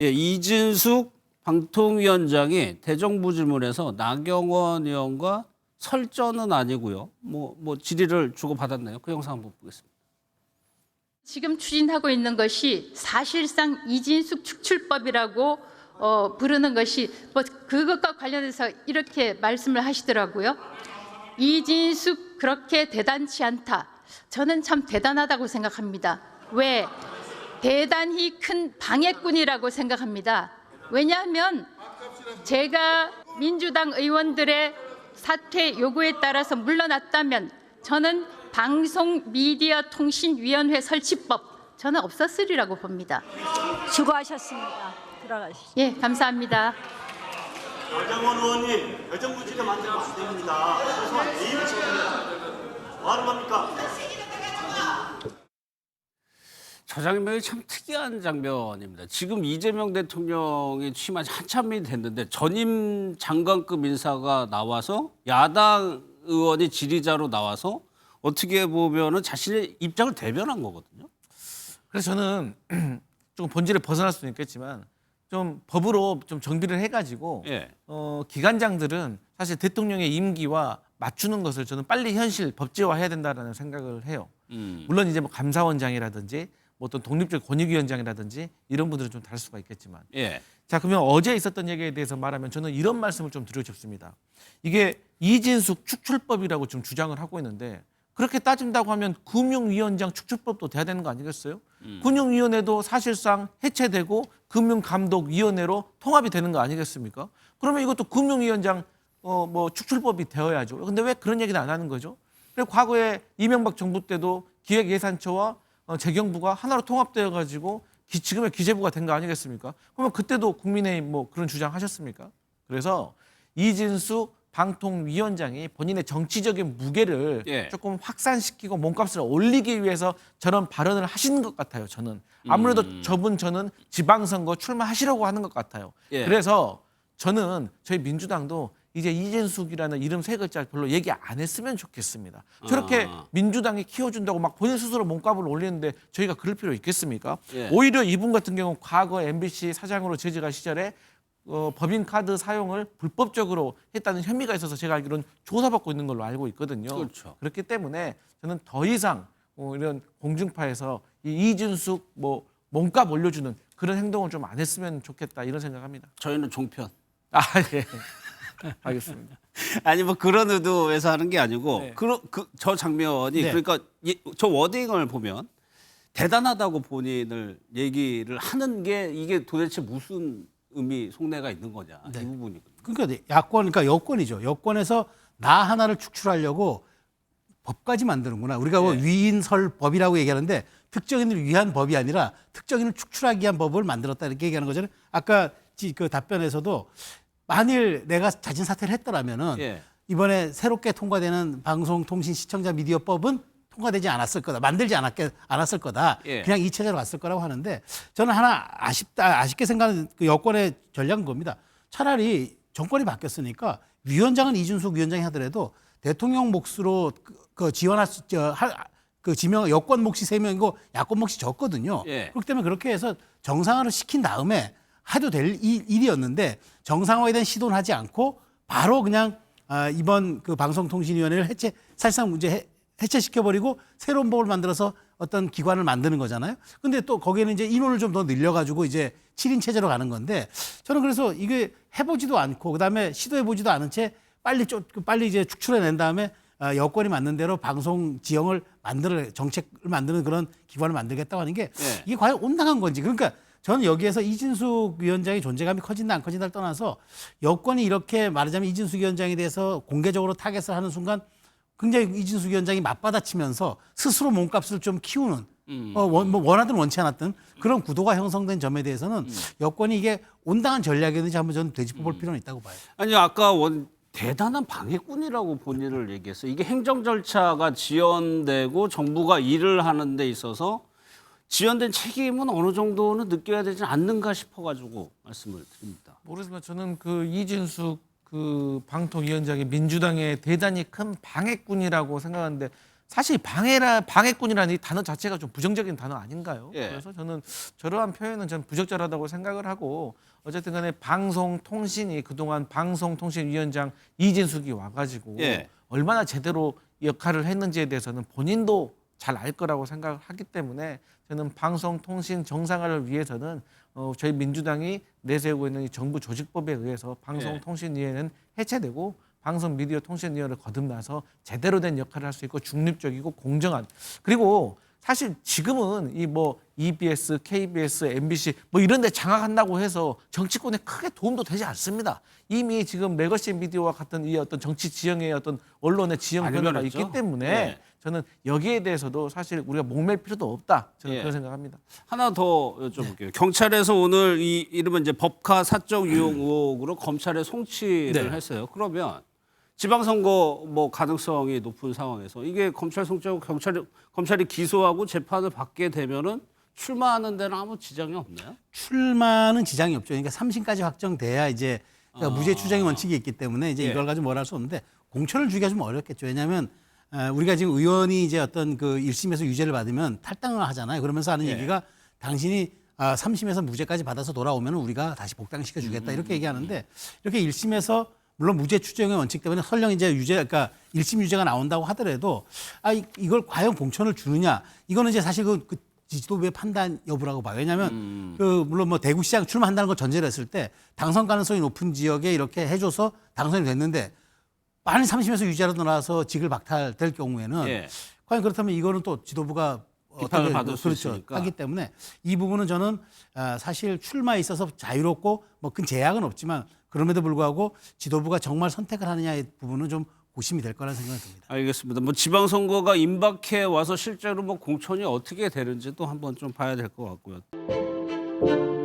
예, 이진숙 방통위원장이 대정부질문에서 나경원 의원과 설전은 아니고요. 뭐 질의를 주고받았나요? 그 영상 한번 보겠습니다. 지금 추진하고 있는 것이 사실상 이진숙 축출법이라고 부르는 것이 그것과 관련해서 이렇게 말씀을 하시더라고요. 이진숙 그렇게 대단치 않다. 저는 참 대단하다고 생각합니다. 왜? 대단히 큰 방해꾼이라고 생각합니다. 왜냐하면 제가 민주당 의원들의 사퇴 요구에 따라서 물러났다면 저는 방송미디어통신위원회 설치법 저는 없었으리라고 봅니다. 수고하셨습니다. 들어가시죠. 예, 감사합니다. 나경원 의원님, 대정부질에 만들면 안 됩니다. 그래서 이의를 지킵니다. 뭐 하는 겁니까? 저 장면이 참 특이한 장면입니다. 지금 이재명 대통령이 취임한 지 한참이 됐는데 전임 장관급 인사가 나와서 야당 의원이 질의자로 나와서 어떻게 보면은 자신의 입장을 대변한 거거든요. 그래서 저는 조금 본질을 벗어날 수는 있겠지만 좀 법으로 좀 정비를 해가지고 예. 기관장들은 사실 대통령의 임기와 맞추는 것을 저는 빨리 현실 법제화해야 된다라는 생각을 해요. 물론 이제 뭐 감사원장이라든지 뭐 어떤 독립적 권익위원장이라든지 이런 분들은 좀 다를 수가 있겠지만 예. 자 그러면 어제 있었던 얘기에 대해서 말하면 저는 이런 말씀을 좀 드리고 싶습니다. 이게 이진숙 축출법이라고 좀 주장을 하고 있는데 그렇게 따진다고 하면 금융위원장 축출법도 돼야 되는 거 아니겠어요? 금융위원회도 사실상 해체되고 금융감독위원회로 통합이 되는 거 아니겠습니까? 그러면 이것도 금융위원장 뭐 축출법이 되어야죠. 근데 왜 그런 얘기는 안 하는 거죠? 그리고 과거에 이명박 정부 때도 기획예산처와 재경부가 하나로 통합되어 가지고 지금의 기재부가 된 거 아니겠습니까? 그러면 그때도 국민의힘 뭐 그런 주장하셨습니까? 그래서 이진숙 방통위원장이 본인의 정치적인 무게를 예. 조금 확산시키고 몸값을 올리기 위해서 저런 발언을 하시는 것 같아요. 저는 아무래도 저는 지방선거 출마하시려고 하는 것 같아요. 예. 그래서 저는 저희 민주당도 이제 이진숙이라는 이름 세 글자 별로 얘기 안 했으면 좋겠습니다. 저렇게 민주당이 키워준다고 막 본인 스스로 몸값을 올리는데 저희가 그럴 필요 있겠습니까? 예. 오히려 이분 같은 경우는 과거 MBC 사장으로 재직할 시절에 법인카드 사용을 불법적으로 했다는 혐의가 있어서 제가 알기로는 조사받고 있는 걸로 알고 있거든요. 그렇죠. 그렇기 때문에 저는 더 이상 이런 공중파에서 이 이진숙 뭐 몸값 올려주는 그런 행동을 좀 안 했으면 좋겠다 이런 생각합니다. 저희는 종편. 아 예. 알겠습니다. 아니 뭐 그런 의도에서 하는 게 아니고 네. 저 장면이 네. 그러니까 저 워딩을 보면 대단하다고 본인을 얘기를 하는 게 이게 도대체 무슨 의미 속내가 있는 거냐 이 부분이거든요. 그러니까 그러니까 여권이죠. 여권에서 나 하나를 축출하려고 법까지 만드는구나. 우리가 뭐 위인설법이라고 얘기하는데 특정인을 위한 법이 아니라 특정인을 축출하기 위한 법을 만들었다 이렇게 얘기하는 거잖아요. 아까 그 답변에서도 만일 내가 자진 사퇴를 했더라면은 예. 이번에 새롭게 통과되는 방송통신시청자미디어법은 통과되지 않았을 거다. 만들지 않았을 거다. 예. 그냥 이 체제로 갔을 거라고 하는데 저는 하나 아쉽게 생각하는 그 여권의 전략은 겁니다. 차라리 정권이 바뀌었으니까 위원장은 이준숙 위원장이 하더라도 대통령 몫으로 그 지원할 그 지명 여권 몫이 3명이고 야권 몫이 적거든요. 예. 그렇기 때문에 그렇게 해서 정상화를 시킨 다음에 해도 될 일이었는데 정상화에 대한 시도는 하지 않고 바로 그냥 이번 그 방송통신위원회를 사실상 해체시켜버리고 새로운 법을 만들어서 어떤 기관을 만드는 거잖아요. 근데 또 거기에는 이제 인원을 좀 더 늘려가지고 이제 7인 체제로 가는 건데 저는 그래서 이게 해보지도 않고 그다음에 시도해보지도 않은 채 빨리 이제 축출해낸 다음에 여권이 맞는 대로 방송 지형을 정책을 만드는 그런 기관을 만들겠다고 하는 게 네. 이게 과연 온당한 건지. 그러니까 저는 여기에서 이진숙 위원장의 존재감이 커진다 안 커진다를 떠나서 여권이 이렇게 말하자면 이진숙 위원장에 대해서 공개적으로 타겟을 하는 순간 굉장히 이진숙 위원장이 맞받아치면서 스스로 몸값을 좀 키우는 원하든 원치 않았든 그런 구도가 형성된 점에 대해서는 여권이 이게 온당한 전략이었는지 한번 저는 되짚어볼 필요는 있다고 봐요. 아니 아까 대단한 방해꾼이라고 본인을 얘기했어요. 이게 행정 절차가 지연되고 정부가 일을 하는 데 있어서 지연된 책임은 어느 정도는 느껴야 되지 않는가 싶어가지고 말씀을 드립니다. 모르지만 저는 그 이진숙 그 방통위원장이 민주당의 대단히 큰 방해꾼이라고 생각하는데 사실 방해꾼이라는 이 단어 자체가 좀 부정적인 단어 아닌가요? 예. 그래서 저는 저러한 표현은 전 부적절하다고 생각을 하고 어쨌든 간에 방송통신이 그동안 방송통신위원장 이진숙이 와가지고 예. 얼마나 제대로 역할을 했는지에 대해서는 본인도 잘 알 거라고 생각을 하기 때문에 저는 방송통신 정상화를 위해서는 저희 민주당이 내세우고 있는 이 정부 조직법에 의해서 방송통신위원회는 해체되고 방송미디어통신위원회를 거듭나서 제대로 된 역할을 할 수 있고 중립적이고 공정한 그리고 사실 지금은 이 뭐 EBS, KBS, MBC 뭐 이런 데 장악한다고 해서 정치권에 크게 도움도 되지 않습니다. 이미 지금 레거시 미디어와 같은 이 어떤 정치 지형의 어떤 언론의 지형 많이 변화가 변했죠. 있기 때문에 예. 저는 여기에 대해서도 사실 우리가 목맬 필요도 없다. 저는 예. 그런 생각합니다. 하나 더 여쭤볼게요. 경찰에서 오늘 이르면 이제 법카 사적 유용 의혹으로 검찰에 송치를 네. 했어요. 그러면 지방선거 뭐 가능성이 높은 상황에서 이게 검찰 송치하고 검찰이 기소하고 재판을 받게 되면은 출마하는 데는 아무 지장이 없나요? 출마는 지장이 없죠. 그러니까 3심까지 확정돼야 이제 그러니까 무죄 추정의 원칙이 있기 때문에 이제 예. 이걸 가지고 뭘 할 수 없는데 공천을 주기가 좀 어렵겠죠. 왜냐하면 우리가 지금 의원이 이제 어떤 그 1심에서 유죄를 받으면 탈당을 하잖아요. 그러면서 하는 예. 얘기가 당신이 3심에서 무죄까지 받아서 돌아오면 우리가 다시 복당시켜 주겠다 이렇게 얘기하는데 이렇게 1심에서 물론 무죄 추정의 원칙 때문에 설령 이제 유죄, 그러니까 1심 유죄가 나온다고 하더라도 이걸 과연 공천을 주느냐 이거는 이제 사실 그 지도부의 판단 여부라고 봐요. 왜냐하면 그 물론 뭐 대구시장 출마한다는 걸 전제로 했을 때 당선 가능성이 높은 지역에 이렇게 해줘서 당선이 됐는데 만일 3심에서 유죄로 나와서 직을 박탈될 경우에는 예. 과연 그렇다면 이거는 또 지도부가 비판을 어떻게 받을 수 그렇죠. 있으니까. 하기 때문에 이 부분은 저는 사실 출마에 있어서 자유롭고 뭐 큰 제약은 없지만 그럼에도 불구하고 지도부가 정말 선택을 하느냐의 부분은 좀 고심이 될 거라는 생각이 듭니다. 알겠습니다. 뭐 지방선거가 임박해 와서 실제로 뭐 공천이 어떻게 되는지도 한번 좀 봐야 될 것 같고요.